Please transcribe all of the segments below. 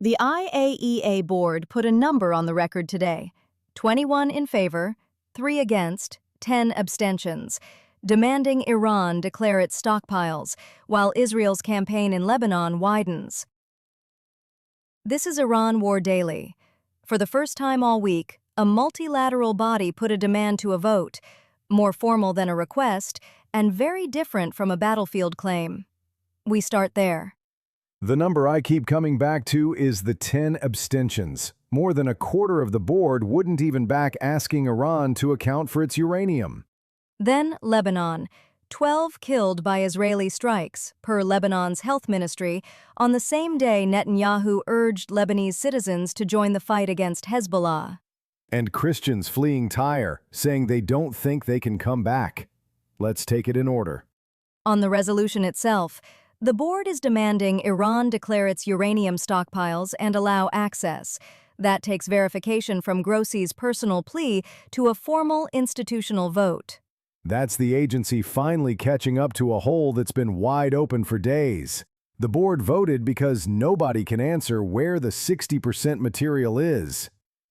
The IAEA board put a number on the record today: 21 in favor, 3 against, 10 abstentions, demanding Iran declare its stockpiles, while Israel's campaign in Lebanon widens. This is Iran War Daily. For the first time all week, a multilateral body put a demand to a vote, more formal than a request, and very different from a battlefield claim. We start there. The number I keep coming back to is the 10 abstentions. More than a quarter of the board wouldn't even back asking Iran to account for its uranium. Then Lebanon. 12 killed by Israeli strikes, per Lebanon's health ministry, on the same day Netanyahu urged Lebanese citizens to join the fight against Hezbollah. And Christians fleeing Tyre, saying they don't think they can come back. Let's take it in order. On the resolution itself, the board is demanding Iran declare its uranium stockpiles and allow access. That takes verification from Grossi's personal plea to a formal institutional vote. That's the agency finally catching up to a hole that's been wide open for days. The board voted because nobody can answer where the 60% material is.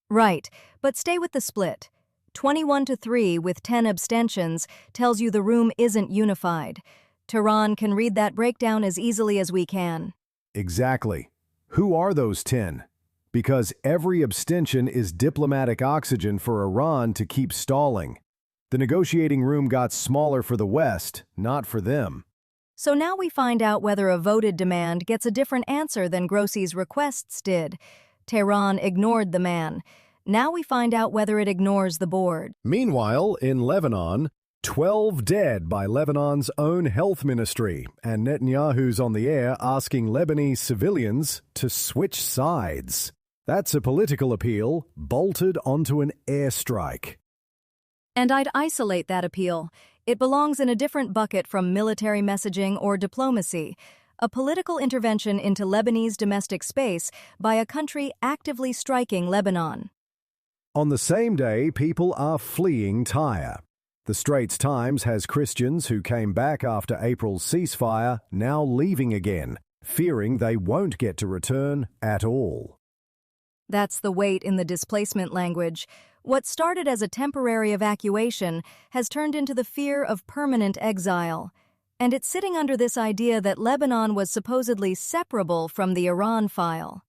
Right, but stay with the split. 21-3 with 10 abstentions tells you the room isn't unified. Tehran can read that breakdown as easily as we can. Exactly. Who are those 10? Because every abstention is diplomatic oxygen for Iran to keep stalling. The negotiating room got smaller for the West, not for them. So now we find out whether a voted demand gets a different answer than Grossi's requests did. Tehran ignored the man. Now we find out whether it ignores the board. Meanwhile, in Lebanon, 12 dead by Lebanon's own health ministry, and Netanyahu's on the air asking Lebanese civilians to switch sides. That's a political appeal bolted onto an airstrike. And I'd isolate that appeal. It belongs in a different bucket from military messaging or diplomacy, a political intervention into Lebanese domestic space by a country actively striking Lebanon. On the same day, people are fleeing Tyre. The Straits Times has Christians who came back after April's ceasefire now leaving again, fearing they won't get to return at all. That's the weight in the displacement language. What started as a temporary evacuation has turned into the fear of permanent exile. And it's sitting under this idea that Lebanon was supposedly separable from the Iran file.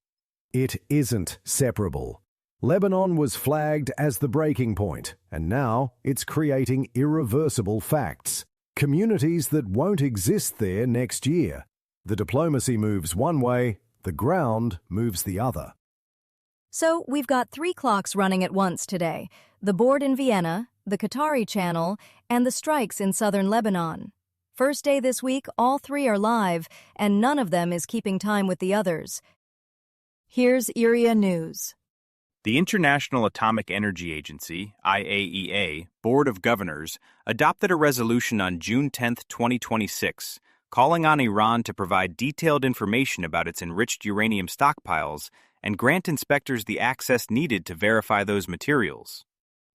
It isn't separable. Lebanon was flagged as the breaking point, and now it's creating irreversible facts. Communities that won't exist there next year. The diplomacy moves one way, the ground moves the other. So we've got 3 clocks running at once today: the board in Vienna, the Qatari channel, and the strikes in southern Lebanon. First day this week, all 3 are live, and none of them is keeping time with the others. Here's IRIA News. The International Atomic Energy Agency, IAEA, Board of Governors, adopted a resolution on June 10, 2026, calling on Iran to provide detailed information about its enriched uranium stockpiles and grant inspectors the access needed to verify those materials.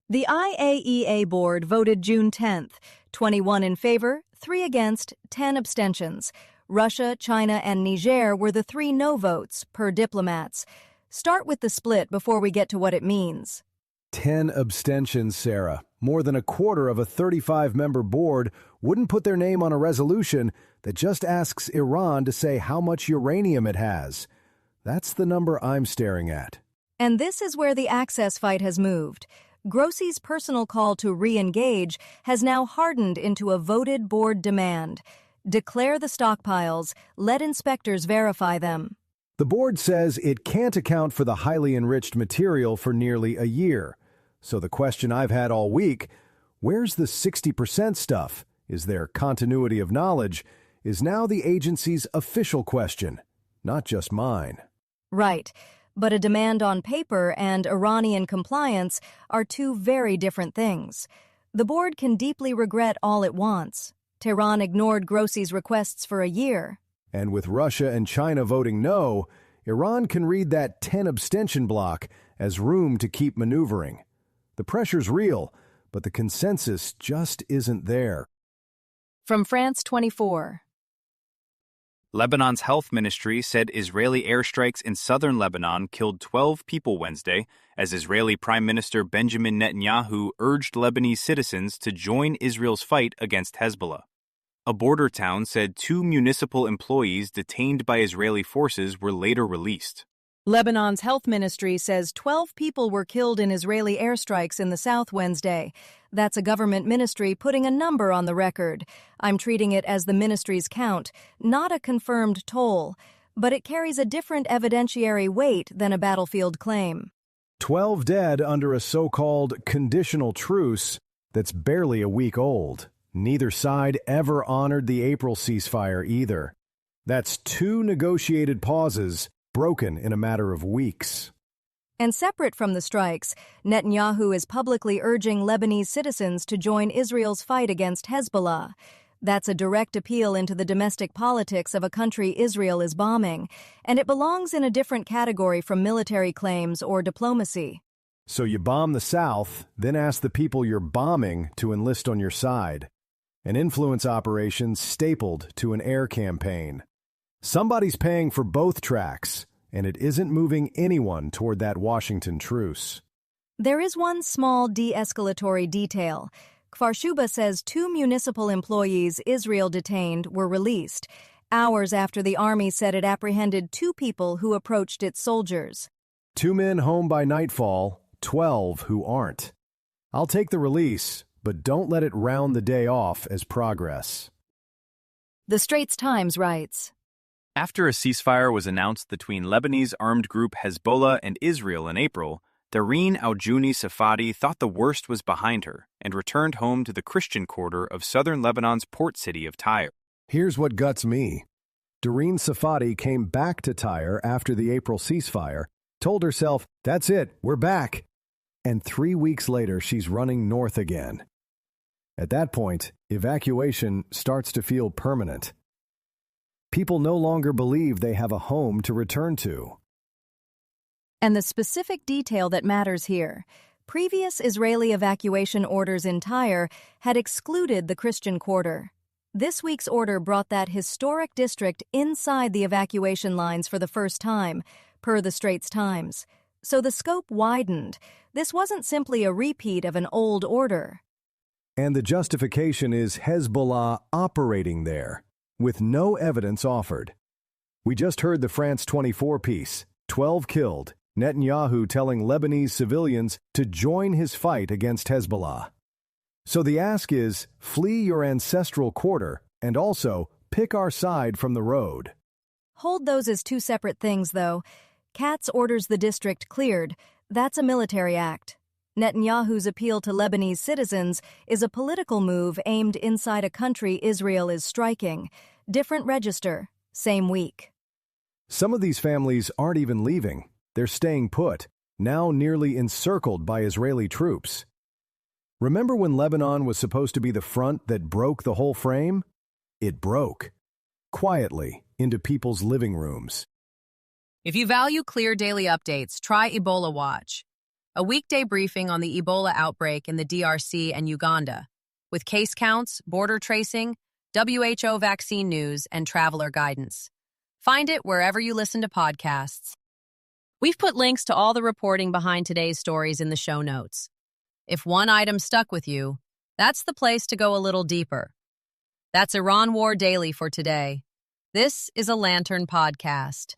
The IAEA board voted June 10th, 21 in favor, 3 against, 10 abstentions. Russia, China, and Niger were the 3 no votes, per diplomats. Start with the split before we get to what it means. 10 abstentions, Sarah. More than a quarter of a 35-member board wouldn't put their name on a resolution that just asks Iran to say how much uranium it has. That's the number I'm staring at. And this is where the access fight has moved. Grossi's personal call to re-engage has now hardened into a voted board demand. Declare the stockpiles, let inspectors verify them. The board says it can't account for the highly enriched material for nearly a year. So the question I've had all week, where's the 60% stuff? Is there continuity of knowledge? Is now the agency's official question, not just mine. Right, but a demand on paper and Iranian compliance are 2 very different things. The board can deeply regret all it wants. Tehran ignored Grossi's requests for a year. And with Russia and China voting no, Iran can read that 10 abstention block as room to keep maneuvering. The pressure's real, but the consensus just isn't there. From France 24. Lebanon's health ministry said Israeli airstrikes in southern Lebanon killed 12 people Wednesday, as Israeli Prime Minister Benjamin Netanyahu urged Lebanese citizens to join Israel's fight against Hezbollah. A border town said 2 municipal employees detained by Israeli forces were later released. Lebanon's health ministry says 12 people were killed in Israeli airstrikes in the south Wednesday. That's a government ministry putting a number on the record. I'm treating it as the ministry's count, not a confirmed toll, but it carries a different evidentiary weight than a battlefield claim. 12 dead under a so-called conditional truce that's barely a week old. Neither side ever honored the April ceasefire either. That's 2 negotiated pauses broken in a matter of weeks. And separate from the strikes, Netanyahu is publicly urging Lebanese citizens to join Israel's fight against Hezbollah. That's a direct appeal into the domestic politics of a country Israel is bombing, and it belongs in a different category from military claims or diplomacy. So you bomb the South, then ask the people you're bombing to enlist on your side. An influence operation stapled to an air campaign. Somebody's paying for both tracks, and it isn't moving anyone toward that Washington truce. There is one small de-escalatory detail. Kfar Shuba says 2 municipal employees Israel detained were released, hours after the army said it apprehended 2 people who approached its soldiers. 2 men home by nightfall, 12 who aren't. I'll take the release, but don't let it round the day off as progress. The Straits Times writes, After a ceasefire was announced between Lebanese armed group Hezbollah and Israel in April, Dareen Al-Juni Safadi thought the worst was behind her and returned home to the Christian quarter of southern Lebanon's port city of Tyre. Here's what guts me. Dareen Safadi came back to Tyre after the April ceasefire, told herself, "That's it, we're back." And 3 weeks later, she's running north again. At that point, evacuation starts to feel permanent. People no longer believe they have a home to return to. And the specific detail that matters here, previous Israeli evacuation orders in Tyre had excluded the Christian quarter. This week's order brought that historic district inside the evacuation lines for the first time, per the Straits Times. So the scope widened. This wasn't simply a repeat of an old order. And the justification is Hezbollah operating there, with no evidence offered. We just heard the France 24 piece, 12 killed, Netanyahu telling Lebanese civilians to join his fight against Hezbollah. So the ask is, flee your ancestral quarter and also pick our side from the road. Hold those as 2 separate things, though. Katz orders the district cleared. That's a military act. Netanyahu's appeal to Lebanese citizens is a political move aimed inside a country Israel is striking. Different register, same week. Some of these families aren't even leaving. They're staying put, now nearly encircled by Israeli troops. Remember when Lebanon was supposed to be the front that broke the whole frame? It broke, quietly, into people's living rooms. If you value clear daily updates, try Ebola Watch, a weekday briefing on the Ebola outbreak in the DRC and Uganda, with case counts, border tracing, WHO vaccine news, and traveler guidance. Find it wherever you listen to podcasts. We've put links to all the reporting behind today's stories in the show notes. If one item stuck with you, that's the place to go a little deeper. That's Iran War Daily for today. This is a Lantern podcast.